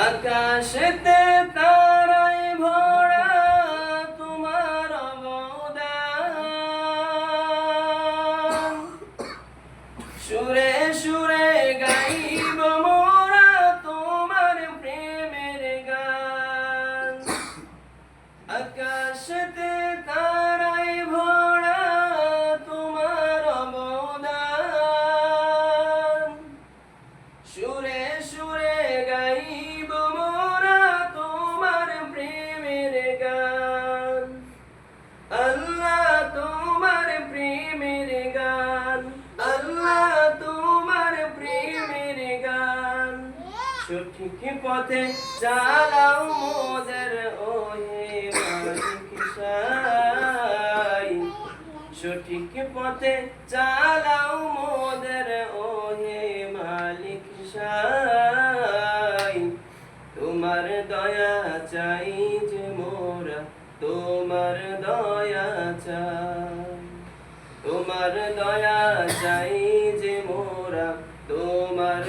আকাশেতে তারায় ভরা তোমার অবদান, সুরে সুরে গাইব মোরা তোমার প্রেমের গান। আকাশেতে তারায় ভরা তোমার অবদান, সুরে সুরে গাইব মোরা তোমার প্রেমের গান। আল্লাহ তোমার প্রেমের গান, আল্লাহ তোমার প্রেমের গান। সঠিক পথে চালাও মোদের ওহে মালিক সাই, সঠিক পথে চালাও মোদের ওহে মালিক সাই। তোমার দয়া চাই যে মোরা, তোমার দয়া চাই, তোমার দয়া চাই যে মোরা, তোমার